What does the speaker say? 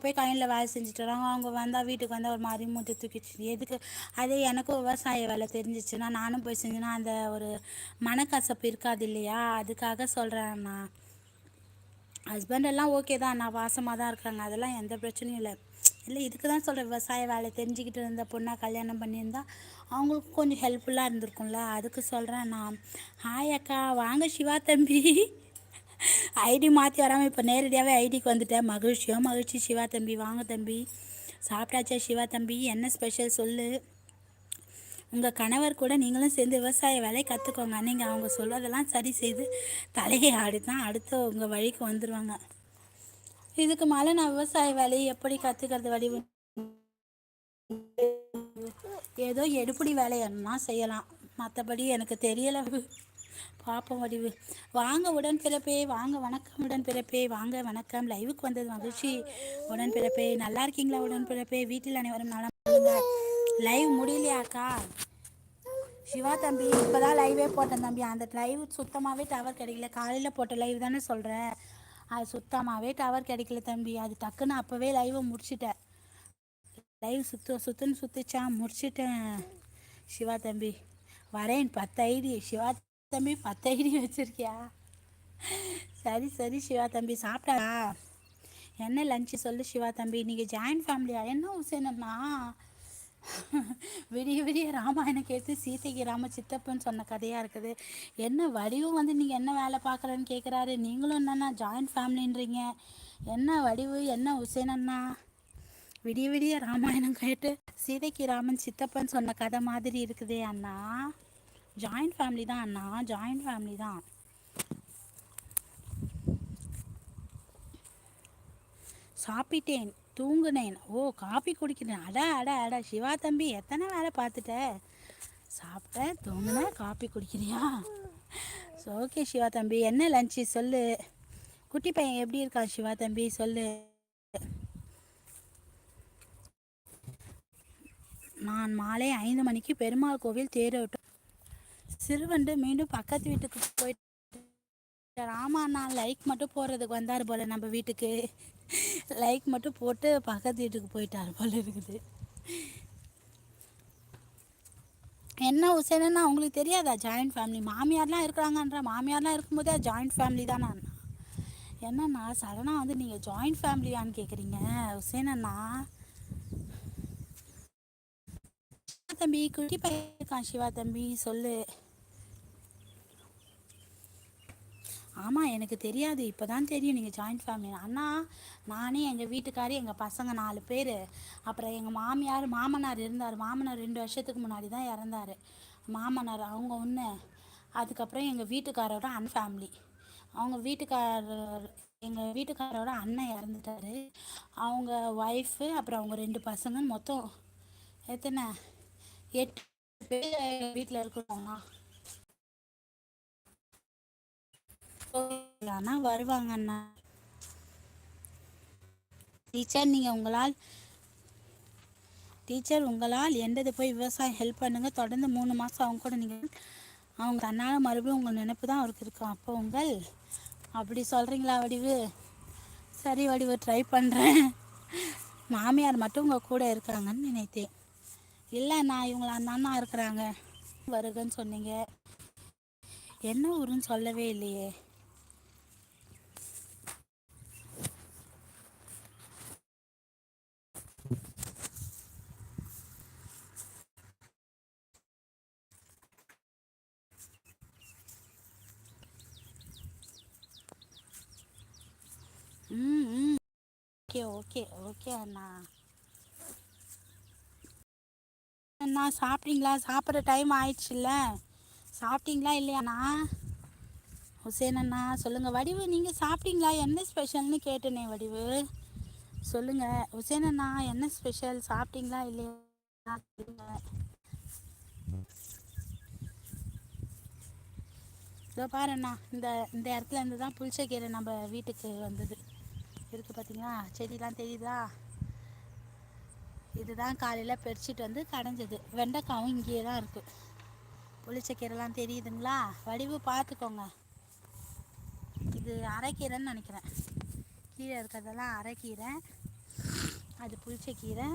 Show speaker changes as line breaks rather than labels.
போய் கயனில் வேலை செஞ்சுட்டு வராங்க. அவங்க வந்தால் வீட்டுக்கு வந்தால் ஒரு மாதிரி மூட்டை தூக்கிச்சு எதுக்கு. அதே எனக்கும் விவசாய வேலை தெரிஞ்சிச்சுன்னா நானும் போய் செஞ்சேன்னா அந்த ஒரு மனக்கசப்பு இருக்காது இல்லையா. அதுக்காக சொல்கிறேன். நான் ஹஸ்பண்ட் எல்லாம் ஓகே தான், நான் வாசமாக தான் இருக்காங்க, அதெல்லாம் எந்த பிரச்சனையும் இல்லை. இல்லை இதுக்கு தான் சொல்கிறேன், விவசாய வேலை தெரிஞ்சுக்கிட்டு இருந்த பொண்ணாக கல்யாணம் பண்ணியிருந்தா அவங்களுக்கு கொஞ்சம் ஹெல்ப்ஃபுல்லாக இருந்திருக்கும்ல, அதுக்கு சொல்கிறேன் நான். ஹாய் அக்கா, வாங்க சிவா தம்பி. ஐடி மாற்றி வராமல் இப்போ நேரடியாகவே ஐடிக்கு வந்துட்டேன். மகிழ்ச்சியோ மகிழ்ச்சி சிவா தம்பி. வாங்க தம்பி. சாப்பிட்டாச்சா சிவா தம்பி? என்ன ஸ்பெஷல் சொல்லு. உங்கள் கணவர் கூட நீங்களும் சேர்ந்து விவசாய வேலையை கற்றுக்கோங்க. நீங்கள் அவங்க சொல்வதெல்லாம் சரி செய்து தலையை ஆடி தான் அடுத்து உங்கள் வழிக்கு வந்துடுவாங்க. இதுக்கு மேலே நான் விவசாய வேலையை எப்படி கற்றுக்கிறது வடிவு? ஏதோ எடுப்படி வேலையன்னா செய்யலாம், மற்றபடி எனக்கு தெரியலை. பார்ப்போம் வடிவு. வாங்க உடன்பிறப்பே, வாங்க. வணக்கம் உடன்பிறப்பே, வாங்க. வணக்கம். லைவுக்கு வந்தது மகிழ்ச்சி உடன்பிறப்பே. நல்லா இருக்கீங்களா உடன்பிறப்பே? வீட்டில் அனைவரும் நல்லா. லைவ் முடியலையாக்கா சிவா தம்பி? இப்போ தான் லைவே போட்டேன் தம்பி. அந்த லைவ் சுத்தமாகவே டவர் கிடைக்கல. காலையில் போட்ட லைவ் தானே சொல்கிறேன், அது சுத்தமாகவே டவர் கிடைக்கல தம்பி. அது டக்குன்னு அப்போவே லைவை முடிச்சிட்டேன். லைவ் சுற்றுன்னு சுற்றிச்சா முடிச்சிட்டேன் சிவா தம்பி. வரேன் 10 ஐடி சிவா தம்பி. 10 ஐடி வச்சுருக்கியா? சரி சரி சிவா தம்பி. சாப்பிட்டா என்ன லஞ்சு சொல்லு சிவா தம்பி. நீங்கள் ஜாயின்ட் ஃபேமிலியா? என்ன உசேனண்ணா விடிய விடிய ராமாயணம் கேட்டு சீதைக்கு ராம சித்தப்பன்னு சொன்ன கதையாக இருக்குது. என்ன வடிவும் வந்து நீங்கள் என்ன வேலை பார்க்குறேன்னு கேட்குறாரு. நீங்களும் என்னென்னா ஜாயின்ட் ஃபேமிலின்றீங்க. என்ன வடிவு, என்ன உசேனண்ணா? விடிய விடிய ராமாயணம் கேட்டு சீதைக்கு ராமன் சித்தப்பன் சொன்ன கதை மாதிரி இருக்குதே அண்ணா. ஜாயின்ட் ஃபேமிலி தான் அண்ணா, ஜாயின்ட் ஃபேமிலி தான். சாப்பிட்டேன், தூங்குனேன். ஓ, காஃபி குடிக்கிறேன். அட அட அட சிவா தம்பி, எத்தனை வேலை பார்த்துட்ட? சாப்பிட்டேன், தூங்குனேன், காஃபி குடிக்கிறியா? ஓகே சிவா தம்பி. என்ன லஞ்சு சொல்லு. குட்டி பையன் எப்படி இருக்கான் சிவா தம்பி சொல்லு. நான் மாலை 5 மணிக்கு பெருமாள் கோவில் தேரோட்டம். சிறுவண்டு மீண்டும் பக்கத்து வீட்டுக்கு போயிட்டு. ஆமாம், நான் லைக் மட்டும் போடுறதுக்கு வந்தார் போல் நம்ம வீட்டுக்கு. லைக் மட்டும் போட்டு பக்கத்து வீட்டுக்கு போயிட்டார் போல் இருக்குது. என்ன உசேனா உங்களுக்கு தெரியாதா ஜாயின்ட் ஃபேமிலி? மாமியார்லாம் இருக்கிறாங்கன்ற, மாமியார்லாம் இருக்கும்போதே ஜாயின்ட் ஃபேமிலி தானே. என்னண்ணா சடனாக வந்து நீங்கள் ஜாயின்ட் ஃபேமிலியான்னு கேட்குறீங்க உசேனண்ணா? தம்பி குட்டி பையன் சிவா தம்பி சொல்லு. ஆமாம், எனக்கு தெரியாது, இப்போ தான் தெரியும் நீங்கள் ஜாயின்ட் ஃபேமிலி. அண்ணா, நானே எங்கள் வீட்டுக்காரி எங்கள் பசங்க 4 பேர். அப்புறம் எங்கள் மாமனார் இருந்தார். மாமனார் 2 வருஷத்துக்கு முன்னாடி தான் இறந்தார். மாமனார் அவங்க ஒன்று. அதுக்கப்புறம் எங்கள் வீட்டுக்காரோட ஃபேமிலி. எங்கள் வீட்டுக்காரோட அண்ணன் இறந்துட்டார். அவங்க ஒய்ஃபு, அப்புறம் அவங்க 2 பசங்க, மொத்தம் எத்தனை 8 பேர் வீட்டில் இருக்கிறோம்ண்ணா. ஆனால் வருவாங்கண்ணா. டீச்சர் உங்களால் எண்டது போய் விவசாயம் ஹெல்ப் பண்ணுங்கள். தொடர்ந்து 3 மாதம் அவங்க கூட நீங்கள் அவங்க தன்னால் மறுபடியும் உங்கள் நினைப்பு தான் அவருக்கு இருக்கும். அப்போ அப்படி சொல்கிறீங்களா வடிவு? சரி வடிவு, ட்ரை பண்ணுறேன். மாமியார் மட்டும் உங்கள் கூட இருக்காங்கன்னு நினைத்தேன். இல்லை, நான் இவங்கள அந்த அண்ணா இருக்கிறாங்க வருகன்னு சொன்னீங்க. என்ன ஊருன்னு சொல்லவே இல்லையே. ஓகே ஓகே ஓகே அண்ணா. அண்ணா சாப்பிட்டீங்களா? சாப்பிட்ற டைம் ஆயிடுச்சுல்ல, சாப்பிட்டீங்களா இல்லையாண்ணா? ஹுசேன் அண்ணா சொல்லுங்கள். வடிவு, நீங்கள் சாப்பிட்டீங்களா? என்ன ஸ்பெஷல்னு கேட்டேனே வடிவு, சொல்லுங்கள். ஹுசேன் அண்ணா என்ன ஸ்பெஷல், சாப்பிட்டீங்களா இல்லையா? இதோ பாருண்ணா, இந்த இடத்துல இருந்து தான் புளிச்சக்கீரை நம்ம வீட்டுக்கு வந்தது இருக்குது பார்த்தீங்களா, செடிலாம் தெரியுதா? இதுதான் காலையில் பறிச்சிட்டு வந்து கடைஞ்சது. வெண்டைக்காவும் இங்கேயே தான் இருக்குது. புளிச்சக்கீரைலாம் தெரியுதுங்களா? வடிவு பார்த்துக்கோங்க. இது அரைக்கீரைன்னு நினைக்கிறேன். கீழே இருக்கிறதெல்லாம் அரைக்கீரை. அது புளிச்ச கீரை.